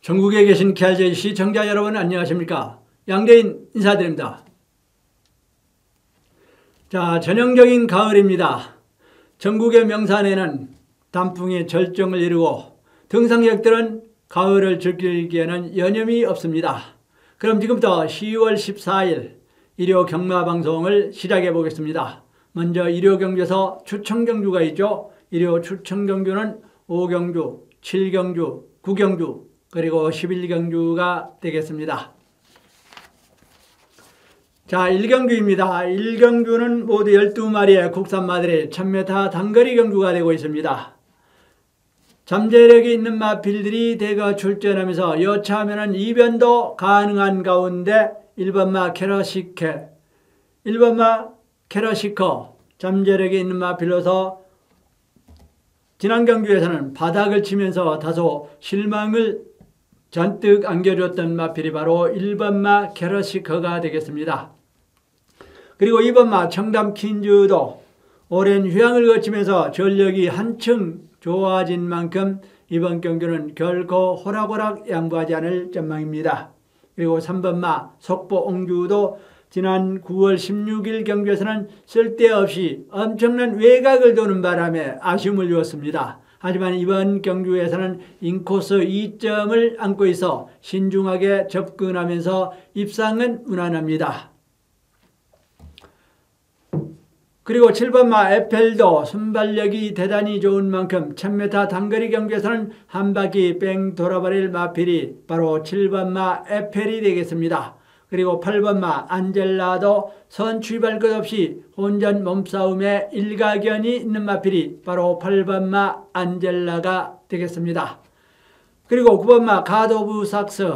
전국에 계신 KRJ 시청자 여러분 안녕하십니까? 양대인 인사드립니다. 자, 전형적인 가을입니다. 전국의 명산에는 단풍이 절정을 이루고 등산객들은 가을을 즐기기에는 여념이 없습니다. 그럼 지금부터 10월 14일 일요 경마 방송을 시작해 보겠습니다. 먼저 일요 경주에서 추천 경주가 있죠. 일요 추천 경주는 5경주, 7경주, 9경주 그리고 11경주가 되겠습니다. 자, 1경주입니다. 1경주는 모두 12마리의 국산마들이 1000m 단거리 경주가 되고 있습니다. 잠재력이 있는 마필들이 대거 출전하면서 여차하면 이변도 가능한 가운데 1번마 캐러시케, 1번마 캐러시커 잠재력이 있는 마필로서 지난 경주에서는 바닥을 치면서 다소 실망을 잔뜩 안겨줬던 마필이 바로 1번마 캐러시커가 되겠습니다. 그리고 2번마 청담 퀸즈도 오랜 휴양을 거치면서 전력이 한층 좋아진 만큼 이번 경주는 결코 호락호락 양보하지 않을 전망입니다. 그리고 3번마 속보옹주도 지난 9월 16일 경주에서는 쓸데없이 엄청난 외곽을 도는 바람에 아쉬움을 주었습니다. 하지만 이번 경주에서는 인코스 2점을 안고 있어 신중하게 접근하면서 입상은 무난합니다. 그리고 7번마 에펠도 순발력이 대단히 좋은 만큼 1000m 단거리 경주에서는 한 바퀴 뺑 돌아버릴 마필이 바로 7번마 에펠이 되겠습니다. 그리고 8번마 안젤라도 선취발 것 없이 혼전 몸싸움에 일가견이 있는 마필이 바로 8번마 안젤라가 되겠습니다. 그리고 9번마 갓 오브 삭스,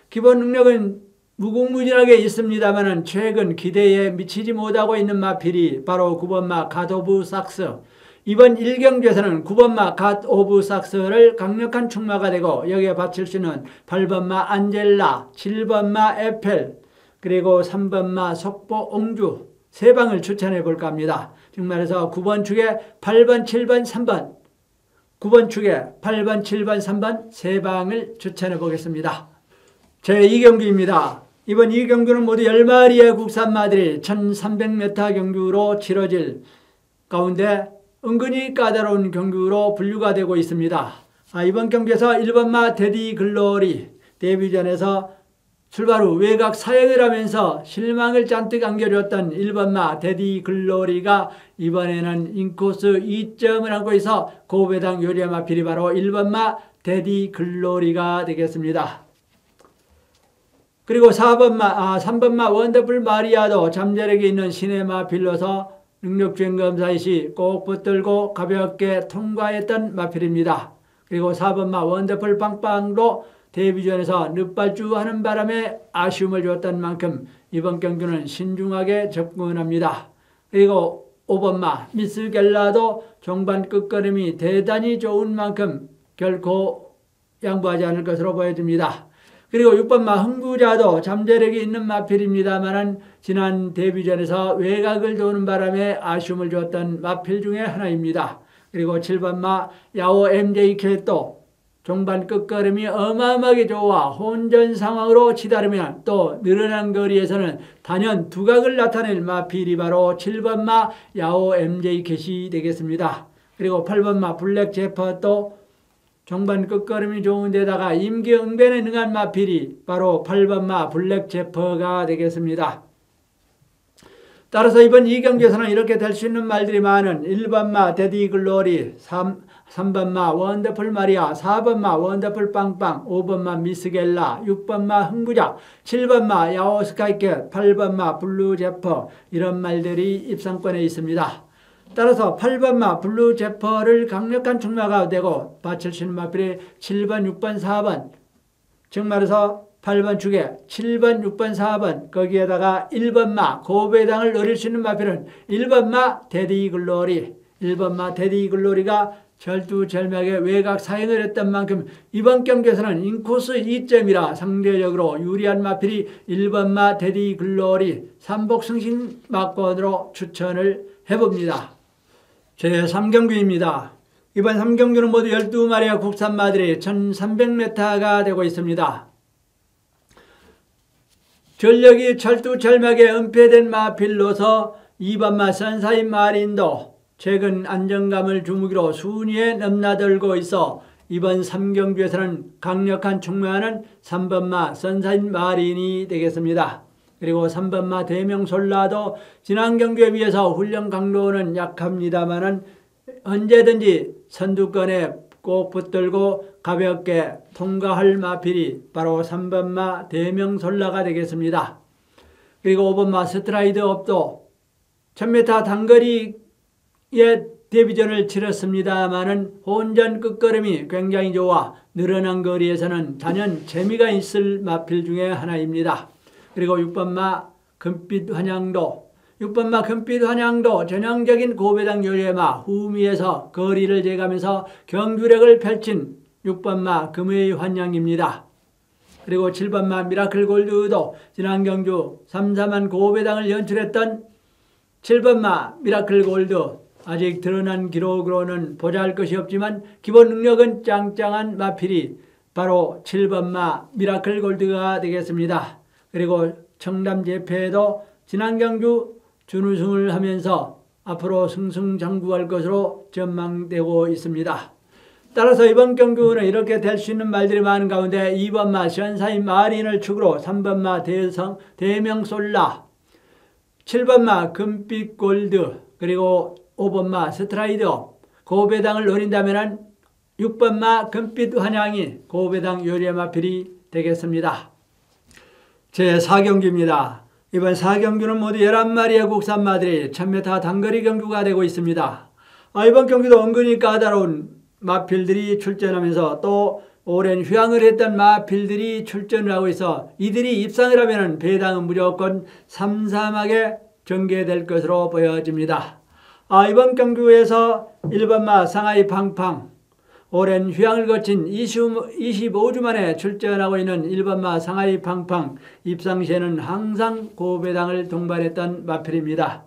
기본 능력은 무궁무진하게 있습니다만 최근 기대에 미치지 못하고 있는 마필이 바로 9번마 갓 오브 삭스. 이번 1경주에서는 9번마 갓 오브 삭스를 강력한 충마가 되고 여기에 받칠 수 있는 8번마 안젤라, 7번마 에펠 그리고 3번마 속보옹주 세 방을 추천해 볼까 합니다. 즉 말해서 9번 축에 8번, 7번, 3번 9번 축에 8번, 7번, 3번 세 방을 추천해 보겠습니다. 제2경주입니다. 이번 2경주는 모두 10마리의 국산마들이 1300m 경주로 치러질 가운데 은근히 까다로운 경주로 분류가 되고 있습니다. 이번 경주에서 1번마 데디 글로리 데뷔전에서 출발 후 외곽 사역을 하면서 실망을 잔뜩 안겨줬던 1번마 데디 글로리가 이번에는 인코스 2점을 안고 있어 고배당 요리의 마필이 바로 1번마 데디 글로리가 되겠습니다. 그리고 3번마 원더풀 마리아도 잠재력이 있는 신의 마필로서 능력주행 검사 시 꼭 붙들고 가볍게 통과했던 마필입니다. 그리고 4번마 원더풀 빵빵도 데뷔전에서 늦발주하는 바람에 아쉬움을 주었던 만큼 이번 경주는 신중하게 접근합니다. 그리고 5번마 미스 겔라도 종반 끝걸음이 대단히 좋은 만큼 결코 양보하지 않을 것으로 보여집니다. 그리고 6번마 흥부자도 잠재력이 있는 마필입니다만 지난 데뷔전에서 외곽을 도는 바람에 아쉬움을 주었던 마필 중에 하나입니다. 그리고 7번마 야오 MJK도 종반 끝걸음이 어마어마하게 좋아 혼전 상황으로 치다르면 또 늘어난 거리에서는 단연 두각을 나타낼 마필이 바로 7번마 야오 MJK이 되겠습니다. 그리고 8번마 블랙 제퍼도 종반 끝걸음이 좋은 데다가 임기응변에 능한 마필이 바로 8번마 블랙 제퍼가 되겠습니다. 따라서 이번 2경주에서는 이렇게 될 수 있는 말들이 많은 1번마 데디 글로리, 3번마 원더풀 마리아, 4번마 원더풀 빵빵, 5번마 미스겔라, 6번마 흥부자, 7번마 야오 스카이캣, 8번마 블루 제퍼 이런 말들이 입상권에 있습니다. 따라서 8번마 블루 제퍼를 강력한 충마가 되고 받칠 수 있는 마필이 7번, 6번, 4번 즉 말해서 8번 축에 7번, 6번, 4번 거기에다가 1번마 고배당을 노릴 수 있는 마필은 1번마 데디 글로리 1번마 데디 글로리가 절두절명의 외곽 사행을 했던 만큼 이번 경기에서는 인코스 2점이라 상대적으로 유리한 마필이 1번마 데디 글로리 삼복승신 막권으로 추천을 해봅니다. 제3경주입니다. 이번 3경주는 모두 12마리의 국산마들이 1300m가 되고 있습니다. 전력이 철두철미하게 은폐된 마필로서 2번마 선사인 마린도 최근 안정감을 주무기로 순위에 넘나들고 있어 이번 3경주에서는 강력한 충무하는 3번마 선사인 마린이 되겠습니다. 그리고 3번마 대명솔라도 지난 경주에 비해서 훈련 강도는 약합니다만은 언제든지 선두권에 꼭 붙들고 가볍게 통과할 마필이 바로 3번마 대명솔라가 되겠습니다. 그리고 5번마 스트라이드 업도 1000m 단거리에 데뷔전을 치렀습니다마는 혼전 끝걸음이 굉장히 좋아 늘어난 거리에서는 단연 재미가 있을 마필 중에 하나입니다. 그리고 6번마 금빛 환양도 6번마 금빛 환양도 전형적인 고배당 요리마 후미에서 거리를 재가면서 경주력을 펼친 6번마 금의 환양입니다. 그리고 7번마 미라클 골드도 지난 경주 3-4만 고배당을 연출했던 7번마 미라클 골드 아직 드러난 기록으로는 보잘 것이 없지만 기본 능력은 짱짱한 마필이 바로 7번마 미라클 골드가 되겠습니다. 그리고 청담 제패에도 지난 경주 준우승을 하면서 앞으로 승승장구할 것으로 전망되고 있습니다. 따라서 이번 경주는 이렇게 될 수 있는 말들이 많은 가운데 2번마 선사인 마린을 축으로 3번마 대명솔라 7번마 금빛 골드 그리고 5번마 스트라이드 고배당을 노린다면 6번마 금빛 환양이 고배당 요리의 마필이 되겠습니다. 제4경주입니다. 이번 4경주는 모두 11마리의 국산마들이 1000m 단거리 경주가 되고 있습니다. 이번 경주도 은근히 까다로운 마필들이 출전하면서 또 오랜 휴양을 했던 마필들이 출전을 하고 있어 이들이 입상을 하면 배당은 무조건 삼삼하게 전개될 것으로 보여집니다. 이번 경주에서 1번마 상하이 팡팡 오랜 휴양을 거친 25주 만에 출전하고 있는 1번마 상하이 팡팡 입상 시에는 항상 고배당을 동반했던 마필입니다.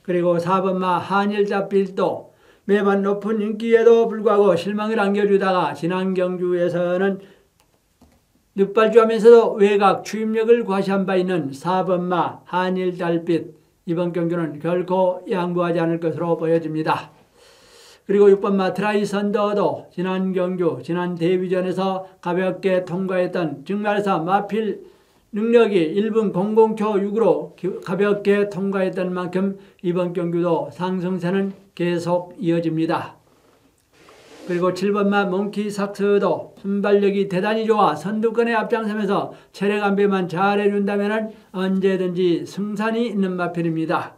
그리고 4번마 한일잡빌도 매번 높은 인기에도 불구하고 실망을 안겨주다가 지난 경주에서는 늑발주하면서도 외곽 추임력을 과시한 바 있는 4번마 한일달빛 이번 경주는 결코 양보하지 않을 것으로 보여집니다. 그리고 6번마 트라이선더도 지난 경주, 지난 데뷔전에서 가볍게 통과했던 정말서 마필 능력이 1분 00초 6으로 가볍게 통과했던 만큼 이번 경주도 상승세는 계속 이어집니다. 그리고 7번마 몽키삭스도 순발력이 대단히 좋아 선두권에 앞장서면서 체력 안배만 잘해준다면 언제든지 승산이 있는 마필입니다.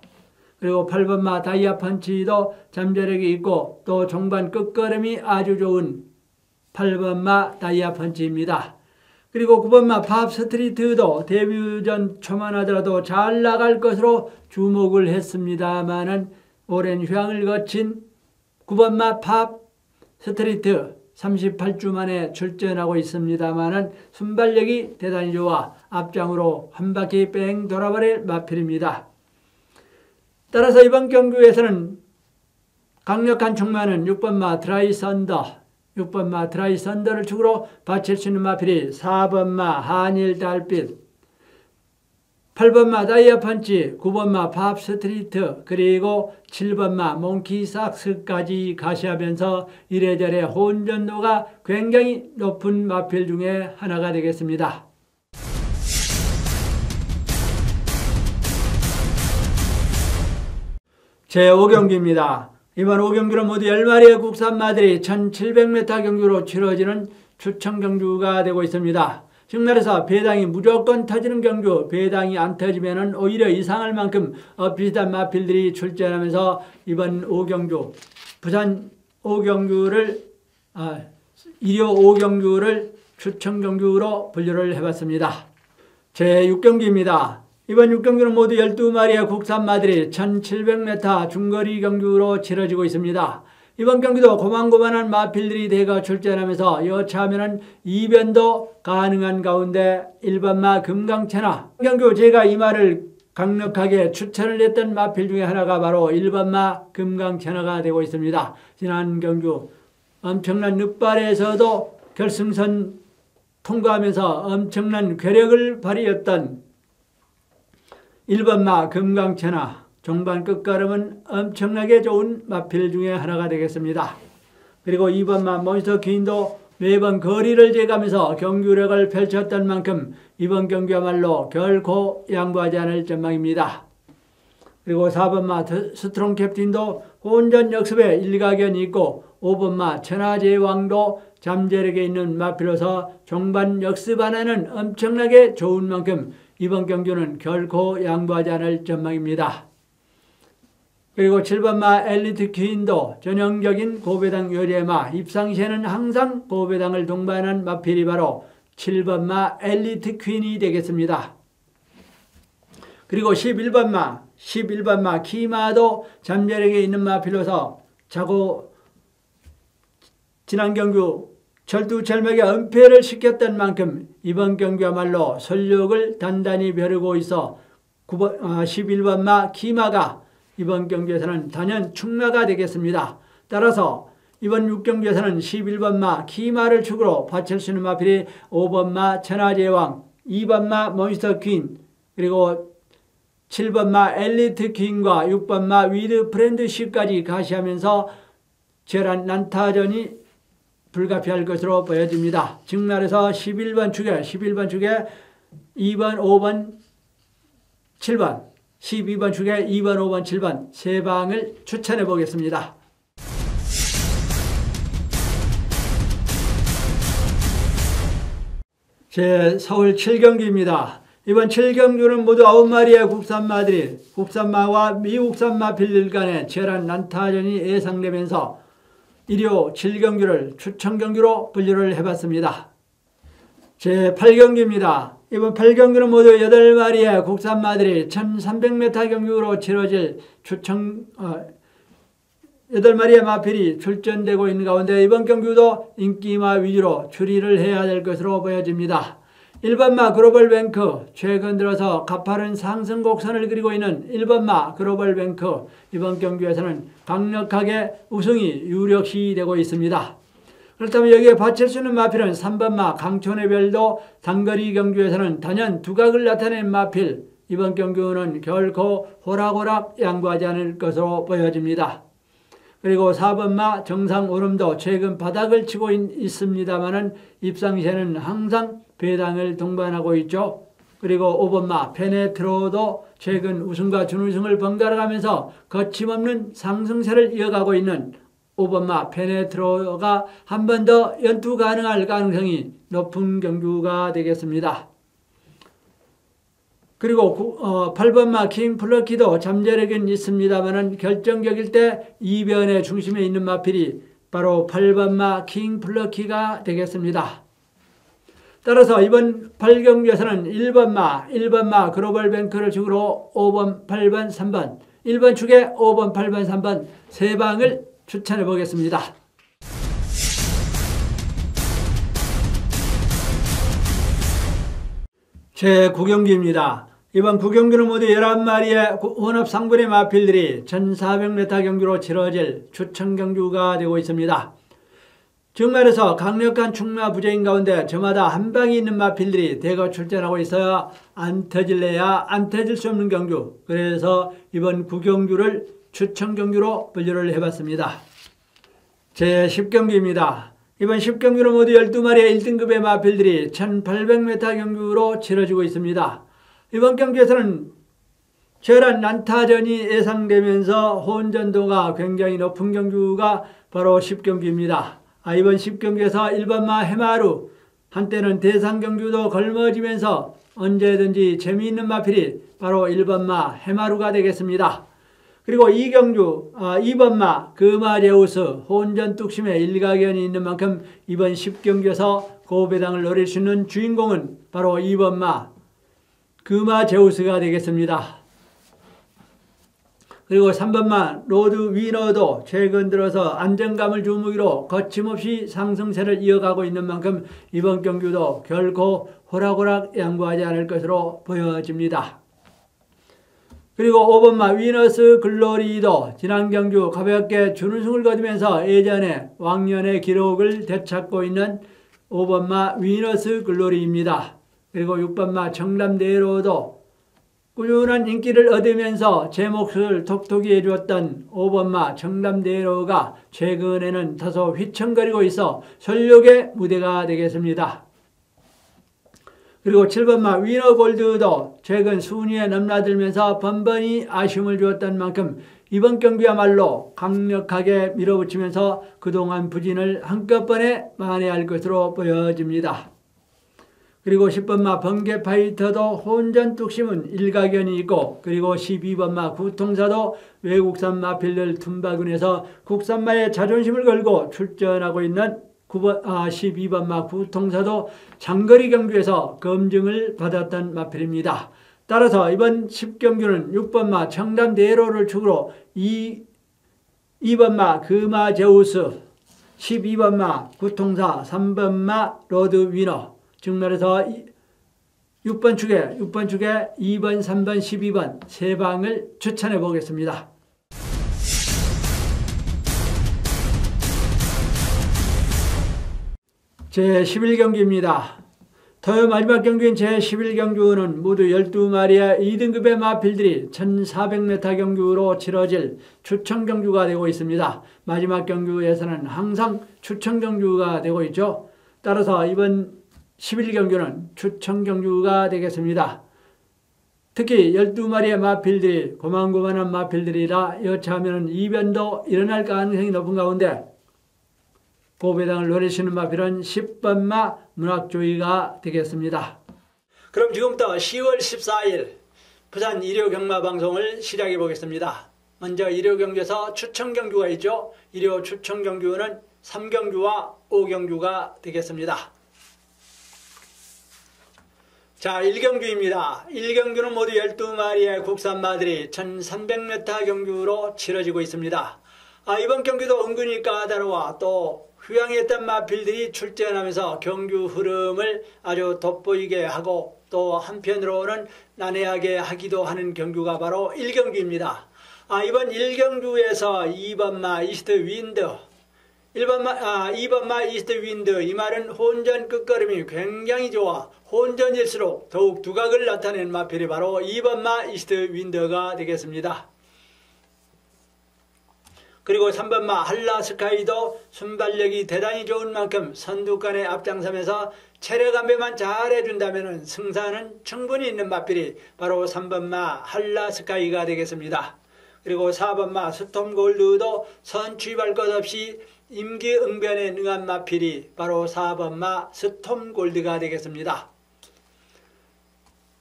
그리고 8번마 다이아펀치도 잠재력이 있고 또 종반 끝걸음이 아주 좋은 8번마 다이아펀치입니다. 그리고 9번마 팝스트리트도 데뷔전 초만 하더라도 잘 나갈 것으로 주목을 했습니다마는 오랜 휴양을 거친 9번마 팝스트리트 38주 만에 출전하고 있습니다마는 순발력이 대단히 좋아 앞장으로 한 바퀴 뺑 돌아버릴 마필입니다. 따라서 이번 경주에서는 강력한 충만은 6번마 드라이 선더를 축으로 바칠 수 있는 마필이 4번마 한일달빛, 8번마 다이아펀치, 9번마 팝스트리트, 그리고 7번마 몽키삭스까지 가시하면서 이래저래 혼전도가 굉장히 높은 마필 중에 하나가 되겠습니다. 제5경기입니다. 이번 5경주는 모두 10마리의 국산마들이 1700m 경주로 치러지는 추천경주가 되고 있습니다. 즉 말해서 배당이 무조건 터지는 경주, 배당이 안 터지면 오히려 이상할 만큼 비슷한 마필들이 출전하면서 이번 5경주, 부산 5경주를, 일요 5경주를 추천경주로 분류를 해봤습니다. 제6경기입니다. 이번 6경주는 모두 12마리의 국산마들이 1700m 중거리 경주로 치러지고 있습니다. 이번 경기도 고만고만한 마필들이 대거 출전하면서 여차하면 이변도 가능한 가운데 1번마 금강천하 경주 제가 이 말을 강력하게 추천을 했던 마필 중에 하나가 바로 1번마 금강천하가 되고 있습니다. 지난 경주 엄청난 늑발에서도 결승선 통과하면서 엄청난 괴력을 발휘했던 1번마 금강천하, 종반 끝걸음은 엄청나게 좋은 마필 중에 하나가 되겠습니다. 그리고 2번마 몬스터 퀸도 매번 거리를 재가면서 경주력을 펼쳤던 만큼 이번 경기야말로 결코 양보하지 않을 전망입니다. 그리고 4번마 스트롱 캡틴도 혼전 역습에 일가견이 있고 5번마 천하제왕도 잠재력에 있는 마필로서 종반 역습 하나는 엄청나게 좋은 만큼 이번 경주는 결코 양보하지 않을 전망입니다. 그리고 7번마 엘리트 퀸도 전형적인 고배당 요리마, 입상시에는 항상 고배당을 동반한 마필이 바로 7번마 엘리트 퀸이 되겠습니다. 그리고 11번마 키마도 잠재력에 있는 마필로서 지난 경주 절두철맥에 은폐를 시켰던 만큼 이번 경주야말로 설력을 단단히 벼르고 있어 11번마 키마가 이번 경주에서는 단연 축마가 되겠습니다. 따라서 이번 6경주에서는 11번마 키마를 축으로 파첼수는 마필이 5번마 천하제왕, 2번마 몬스터 퀸, 그리고 7번마 엘리트 퀸과 6번마 위드 프렌드십까지 가시하면서 치열한 난타전이 불가피할 것으로 보여집니다. 즉 말해서 11번 축에 2번, 5번, 7번, 12번 축에 2번, 5번, 7번 세 방을 추천해 보겠습니다. 제 서울 7경기입니다. 이번 7경주는 모두 9마리의 국산마와 미국산마 필들 간의 치열한 난타전이 예상되면서 일요 7경주를 추천경주로 분류를 해봤습니다. 제 8경기입니다. 이번 8경주는 모두 8마리의 국산마들이 1300m 경주로 치러질 8마리의 마필이 출전되고 있는 가운데 이번 경주도 인기마 위주로 추리를 해야 될 것으로 보여집니다. 1번마 글로벌뱅크, 최근 들어서 가파른 상승 곡선을 그리고 있는 1번마 글로벌뱅크, 이번 경주에서는 강력하게 우승이 유력시 되고 있습니다. 그렇다면 여기에 받칠 수 있는 마필은 3번마 강촌의 별도, 단거리 경주에서는 단연 두각을 나타낸 마필, 이번 경주는 결코 호락호락 양보하지 않을 것으로 보여집니다. 그리고 4번마 정상 오름도 최근 바닥을 치고 있습니다만은 입상시에는 항상 배당을 동반하고 있죠. 그리고 5번마 페네트로도 최근 우승과 준우승을 번갈아가면서 거침없는 상승세를 이어가고 있는 5번마 페네트로가 한 번 더 연투 가능할 가능성이 높은 경주가 되겠습니다. 그리고 8번마 킹플러키도 잠재력은 있습니다만 결정적일 때 이변의 중심에 있는 마필이 바로 8번마 킹플러키가 되겠습니다. 따라서 이번 8경주에서는 1번마 글로벌뱅크를 축으로 5번, 8번, 3번, 1번 축에 5번, 8번, 3번 세 방을 추천해 보겠습니다. 제 9경기입니다. 이번 9경기는 모두 11마리의 혼합 상분의 마필들이 1400m 경주로 치러질 추천경주가 되고 있습니다. 즉 말해서 강력한 축마 부재인 가운데 저마다 한 방이 있는 마필들이 대거 출전하고 있어야 안 터질래야 안 터질 수 없는 경주. 그래서 이번 9경주를 추천경주로 분류를 해봤습니다. 제 10경기입니다. 이번 10경주는 모두 12마리의 1등급의 마필들이 1800m 경주로 치러지고 있습니다. 이번 경주에서는 치열한 난타전이 예상되면서 혼전도가 굉장히 높은 경주가 바로 10경기입니다. 이번 10경기에서 1번마 해마루, 한때는 대상경주도 걸머지면서 언제든지 재미있는 마필이 바로 1번마 해마루가 되겠습니다. 그리고 2번마 금화제우스, 혼전 뚝심에 일가견이 있는 만큼 이번 10경기에서 고배당을 노릴 수 있는 주인공은 바로 2번마 금화제우스가 되겠습니다. 그리고 3번마 로드 위너도 최근 들어서 안정감을 주무기로 거침없이 상승세를 이어가고 있는 만큼 이번 경주도 결코 호락호락 양보하지 않을 것으로 보여집니다. 그리고 5번마 위너스 글로리도 지난 경주 가볍게 준우승을 거두면서 예전에 왕년의 기록을 되찾고 있는 5번마 위너스 글로리입니다. 그리고 6번마 청담대로도 꾸준한 인기를 얻으면서 제 몫을 톡톡히 해주었던 5번마 청담대로가 최근에는 다소 휘청거리고 있어 설욕의 무대가 되겠습니다. 그리고 7번마 위너골드도 최근 순위에 넘나들면서 번번이 아쉬움을 주었던 만큼 이번 경기야말로 강력하게 밀어붙이면서 그동안 부진을 한꺼번에 만회할 것으로 보여집니다. 그리고 10번마 번개파이터도 혼전 뚝심은 일가견이 있고, 그리고 12번마 구통사도 외국산 마필들 tum바군에서 국산마의 자존심을 걸고 출전하고 있는 12번마 구통사도 장거리 경주에서 검증을 받았던 마필입니다. 따라서 이번 10경주는 6번마 청담대로를 축으로 2번마 금화제우스, 12번마 구통사, 3번마 로드위너, 즉 말해서 6번 축에 2번, 3번, 12번 세 방을 추천해 보겠습니다. 제11경기입니다. 토요 마지막 경기인 제11경주는 모두 12마리의 2등급의 마필들이 1400m 경주로 치러질 추천경주가 되고 있습니다. 마지막 경주에서는 항상 추천경주가 되고 있죠. 따라서 이번 11경주는 추천경주가 되겠습니다. 특히 12마리의 마필들이 고만고만한 마필들이라 여차하면 이변도 일어날 가능성이 높은 가운데 고배당을 노리시는 마필은 10번마 문학조이가 되겠습니다. 그럼 지금부터 10월 14일 부산 일요경마방송을 시작해 보겠습니다. 먼저 일요경주에서 추천경주가 있죠. 일요 추천경주는 3경주와 5경주가 되겠습니다. 자, 1경주입니다. 1경주는 모두 12마리의 국산마들이 1300m 경주로 치러지고 있습니다. 이번 경기도 은근히 까다로워 또 휴양했던 마필들이 출전하면서 경주 흐름을 아주 돋보이게 하고 또 한편으로는 난해하게 하기도 하는 경주가 바로 1경주입니다. 이번 1경주에서 2번마 이스트 윈드, 2번마 이스트 윈드, 이 말은 혼전 끝걸음이 굉장히 좋아 혼전일수록 더욱 두각을 나타내는 마필이 바로 2번마 이스트 윈드가 되겠습니다. 그리고 3번마 한라스카이도 순발력이 대단히 좋은 만큼 선두간에 앞장서면서 체력 안배만 잘해준다면 승산은 충분히 있는 마필이 바로 3번마 한라스카이가 되겠습니다. 그리고 4번마 스톰골드도 선취할 것 없이 임기응변에 능한 마필이 바로 4번마 스톰골드가 되겠습니다.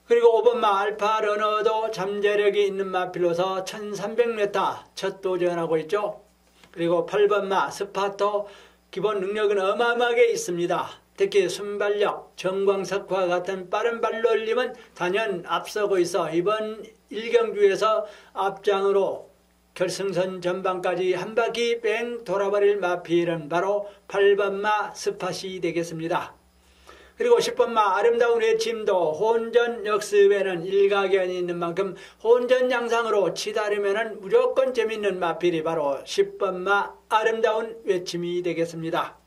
그리고 5번마 알파러너도 잠재력이 있는 마필로서 1300m 첫 도전하고 있죠. 그리고 8번마 스파토 기본 능력은 어마어마하게 있습니다. 특히 순발력, 정광석과 같은 빠른 발놀림은 단연 앞서고 있어 이번 1경주에서 앞장으로 결승선 전방까지 한 바퀴 뺑 돌아버릴 마필은 바로 8번마 스팟이 되겠습니다. 그리고 10번마 아름다운 외침도 혼전 역습에는 일가견이 있는 만큼 혼전 양상으로 치다르면 무조건 재밌는 마필이 바로 10번마 아름다운 외침이 되겠습니다.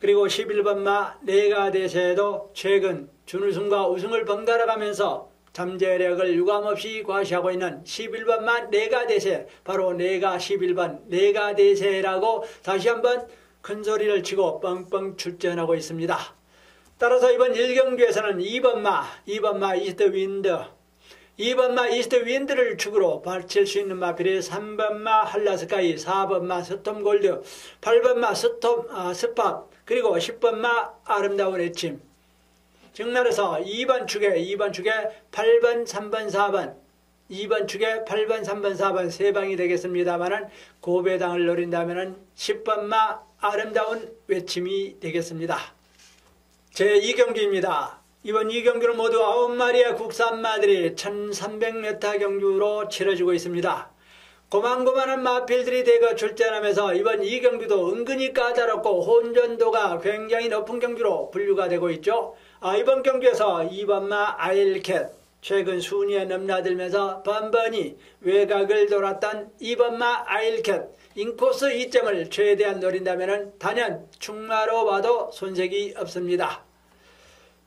그리고 11번마 내가대세도 최근 준우승과 우승을 번갈아가면서 잠재력을 유감없이 과시하고 있는 11번마 내가대세, 바로 내가 11번 내가대세라고 다시 한번 큰소리를 치고 뻥뻥 출전하고 있습니다. 따라서 이번 1경주에서는 2번마 이스트 윈드, 2번마 이스트 윈드를 축으로 발칠 수 있는 마필이 3번마 한라스카이, 4번마 스톰골드, 8번마 스팟, 그리고 10번마 아름다운 애침. 즉 말해서 2번 축에 8번, 3번, 4번, 2번 축에 8번, 3번, 4번 세 방이 되겠습니다만은 고배당을 노린다면은 10번마 아름다운 외침이 되겠습니다. 제2경기입니다. 이번 2경기는 모두 9마리의 국산마들이 1300m 경주로 치러지고 있습니다. 고만고만한 마필들이 대거 출전하면서 이번 2경기도 은근히 까다롭고 혼전도가 굉장히 높은 경주로 분류가 되고 있죠. 이번 경주에서 2번마 아일캣, 최근 순위에 넘나들면서 번번이 외곽을 돌았던 2번마 아일캣 인코스 2점을 최대한 노린다면 단연 충마로 봐도 손색이 없습니다.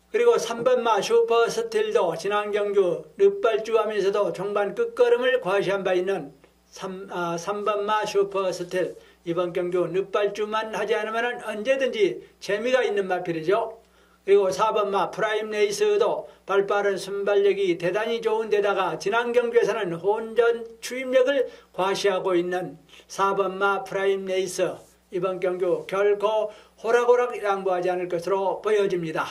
그리고 3번마 슈퍼스틸도 지난 경주 늑발주하면서도 종반 끝걸음을 과시한 바 있는 3번마 슈퍼스틸, 이번 경주 늑발주만 하지 않으면 언제든지 재미가 있는 마필이죠. 그리고 4번마 프라임 레이스도 발빠른 순발력이 대단히 좋은 데다가 지난 경주에서는 혼전 추임력을 과시하고 있는 4번마 프라임 레이스, 이번 경주 결코 호락호락 양보하지 않을 것으로 보여집니다.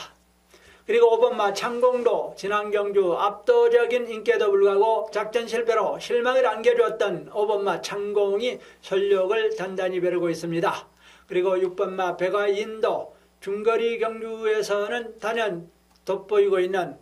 그리고 5번마 창공도 지난 경주 압도적인 인기에도 불구하고 작전 실패로 실망을 안겨주었던 5번마 창공이 전력을 단단히 벼르고 있습니다. 그리고 6번마 백화인도 중거리 경주에서는 단연 돋보이고 있는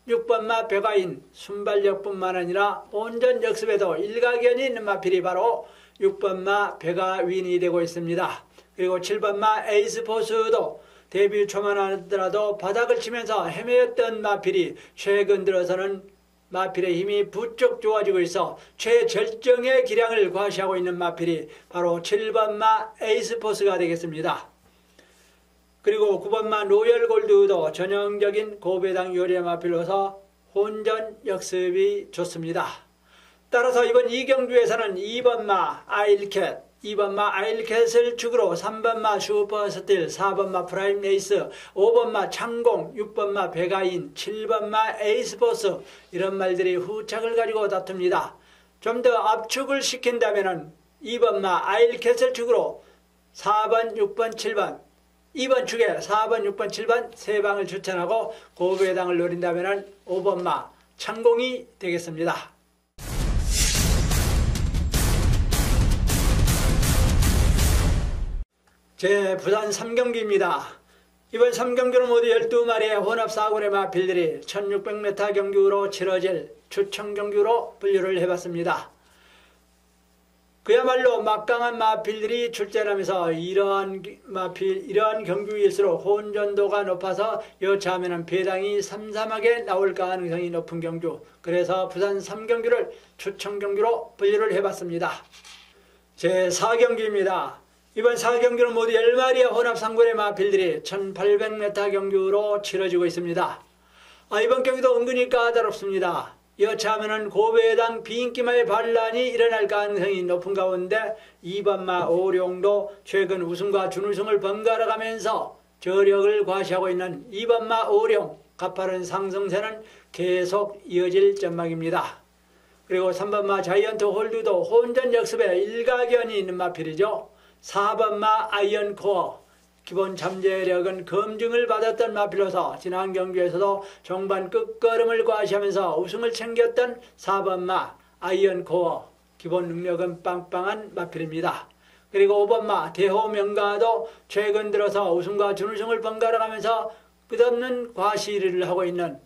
6번마 백화인 순발력뿐만 아니라 온전 역습에도 일가견이 있는 마필이 바로 6번마 백화윈이 되고 있습니다. 그리고 7번마 에이스포스도 데뷔 초만 하더라도 바닥을 치면서 헤매였던 마필이 최근 들어서는 마필의 힘이 부쩍 좋아지고 있어 최절정의 기량을 과시하고 있는 마필이 바로 7번마 에이스포스가 되겠습니다. 그리고 9번마 로열골드도 전형적인 고배당 요리의 마필로서 혼전 역습이 좋습니다. 따라서 이번 이경주에서는 2번마 아일캣, 2번마 아일캣을 축으로 3번마 슈퍼스틸, 4번마 프라임 레이스, 5번마 창공, 6번마 백아인, 7번마 에이스포스, 이런 말들이 후착을 가지고 다툽니다. 좀 더 압축을 시킨다면 2번마 아일캣을 축으로 4번, 6번, 7번, 2번 축에 4번, 6번, 7번 세 방을 추천하고 고배당을 노린다면 5번마 창공이 되겠습니다. 제 부산 3경기입니다. 이번 3경기는 모두 12마리의 혼합4군의 마필들이 1600m 경주로 치러질 추천 경주로 분류를 해봤습니다. 그야말로 막강한 마필들이 출전하면서 이러한 경주일수록 혼전도가 높아서 여차하면 배당이 삼삼하게 나올 가능성이 높은 경주, 그래서 부산 3경기를 추천 경주로 분류를 해봤습니다. 제 4경기입니다. 이번 4경기는 모두 10마리의 혼합3군의 마필들이 1800m 경주로 치러지고 있습니다. 이번 경기도 은근히 까다롭습니다. 여차하면 고배당 비인기마의 반란이 일어날 가능성이 높은 가운데 2번마 오룡도 최근 우승과 준우승을 번갈아 가면서 저력을 과시하고 있는 2번마 오룡, 가파른 상승세는 계속 이어질 전망입니다. 그리고 3번마 자이언트 홀드도 혼전 역습에 일가견이 있는 마필이죠. 4번마 아이언코어, 기본 잠재력은 검증을 받았던 마필로서 지난 경기에서도 종반 끝걸음을 과시하면서 우승을 챙겼던 4번마 아이언코어, 기본 능력은 빵빵한 마필입니다. 그리고 5번마 대호명가도 최근 들어서 우승과 준우승을 번갈아가면서 끝없는 과시를 하고 있는,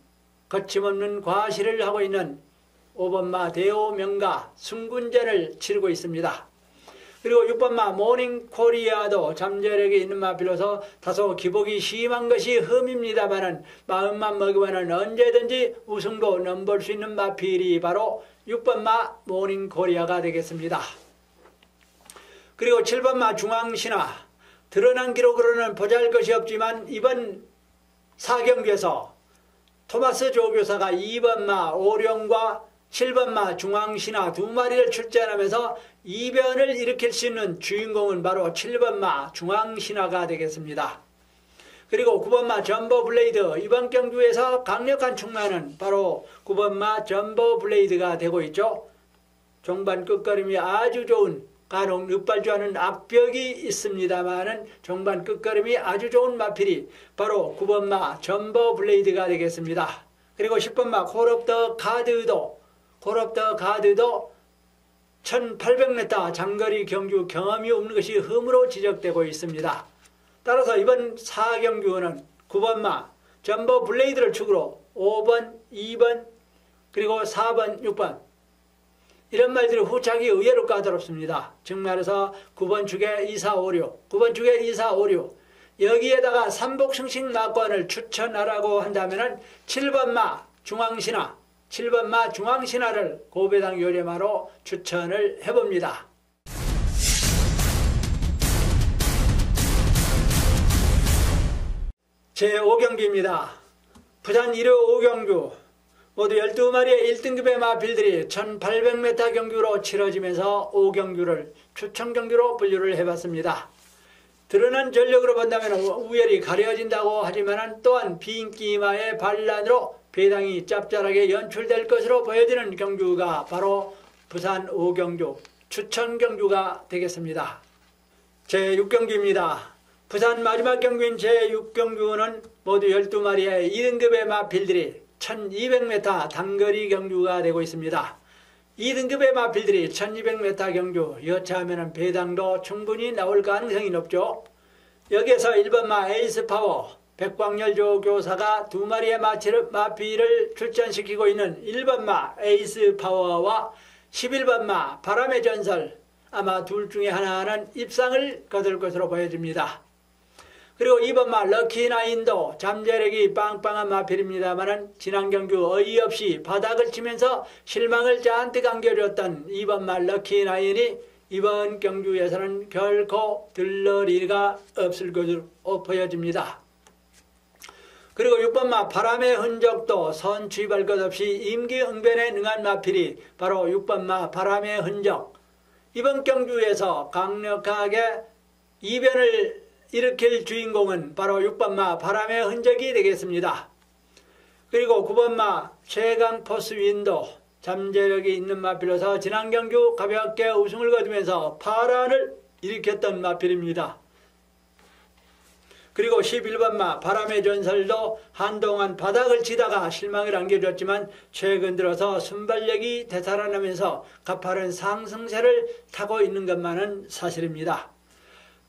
거침없는 과시를 하고 있는 5번마 대호명가 승군전을 치르고 있습니다. 그리고 6번마 모닝코리아도 잠재력이 있는 마필로서 다소 기복이 심한 것이 흠입니다만은 마음만 먹으면 언제든지 우승도 넘볼 수 있는 마필이 바로 6번마 모닝코리아가 되겠습니다. 그리고 7번마 중앙신화, 드러난 기록으로는 보잘것이 없지만 이번 4경기에서 토마스 조교사가 2번마 오룡과 7번마 중앙신화 두 마리를 출전하면서 이변을 일으킬 수 있는 주인공은 바로 7번마 중앙신화가 되겠습니다. 그리고 9번마 점버블레이드, 이번 경주에서 강력한 충마는 바로 9번마 점버블레이드가 되고 있죠. 종반 끝걸음이 아주 좋은, 간혹 늑발주하는 악벽이 있습니다만은 종반 끝걸음이 아주 좋은 마필이 바로 9번마 점버블레이드가 되겠습니다. 그리고 10번마 콜옵더 가드도 1800m 장거리 경주 경험이 없는 것이 흠으로 지적되고 있습니다. 따라서 이번 4경주는 9번마 점버 블레이드를 축으로 5번, 2번, 그리고 4번, 6번 이런 말들이 후착이 의외로 까다롭습니다. 즉 말해서 9번 축에 2, 4, 5, 6, 9번 축에 2, 4, 5, 6 여기에다가 삼복승식 낙관을 추천하라고 한다면 7번마 중앙신화, 7번마 중앙신화를 고배당 요레마로 추천을 해봅니다. 제5경기입니다. 부산 1호 5경주 모두 12마리의 1등급의 마필들이 1800m 경주로 치러지면서 5경주를 추천경주로 분류를 해봤습니다. 드러난 전력으로 본다면 우열이 가려진다고 하지만 또한 비인기마의 반란으로 배당이 짭짤하게 연출될 것으로 보여지는 경주가 바로 부산 5경주 추천경주가 되겠습니다. 제6경기입니다. 부산 마지막 경주인 제6경주는 모두 12마리의 2등급의 마필들이 1200m 단거리 경주가 되고 있습니다. 2등급의 마필들이 1200m 경주 여차하면 배당도 충분히 나올 가능성이 높죠. 여기에서 1번마 에이스파워 백광열조 교사가 2마리의 마필을 출전시키고 있는 1번마 에이스파워와 11번마 바람의 전설 아마 둘 중에 하나는 입상을 거둘 것으로 보여집니다. 그리고 2번마 럭키나인도 잠재력이 빵빵한 마필입니다만 지난 경주 어이없이 바닥을 치면서 실망을 잔뜩 안겨줬던 2번마 럭키나인이 이번 경주에서는 결코 들러리가 없을 것으로 보여집니다. 그리고 6번마 바람의 흔적도 선취할 것 없이 임기응변에 능한 마필이 바로 6번마 바람의 흔적. 이번 경주에서 강력하게 이변을 일으킬 주인공은 바로 6번마 바람의 흔적이 되겠습니다. 그리고 9번마 최강 포스 윈도 잠재력이 있는 마필로서 지난 경주 가볍게 우승을 거두면서 파란을 일으켰던 마필입니다. 그리고 11번마 바람의 전설도 한동안 바닥을 치다가 실망을 안겨줬지만 최근 들어서 순발력이 되살아나면서 가파른 상승세를 타고 있는 것만은 사실입니다.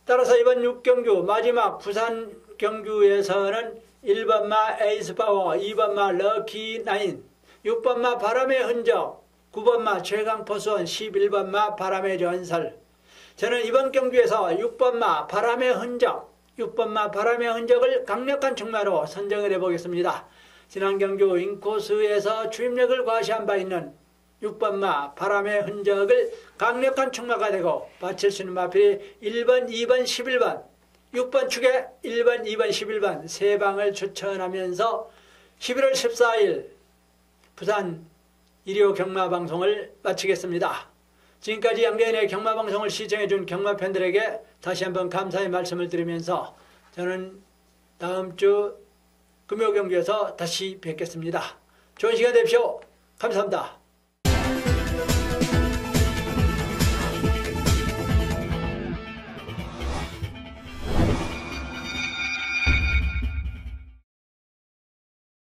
따라서 이번 6경주 마지막 부산 경주에서는 1번마 에이스파워, 2번마 럭키나인, 6번마 바람의 흔적, 9번마 최강포수원, 11번마 바람의 전설. 저는 이번 경주에서 6번마 바람의 흔적, 6번마 바람의 흔적을 강력한 충마로 선정을 해보겠습니다. 지난 경주 인코스에서 추임력을 과시한 바 있는 6번마 바람의 흔적을 강력한 충마가 되고 바칠 수 있는 마필이 1번, 2번, 11번 6번 축에 1번, 2번, 11번 세 방을 추천하면서 11월 14일 부산 1호 경마방송을 마치겠습니다. 지금까지 양계인의 경마방송을 시청해준 경마팬들에게 다시 한번 감사의 말씀을 드리면서 저는 다음 주 금요경주에서 다시 뵙겠습니다. 좋은 시간 되십시오. 감사합니다.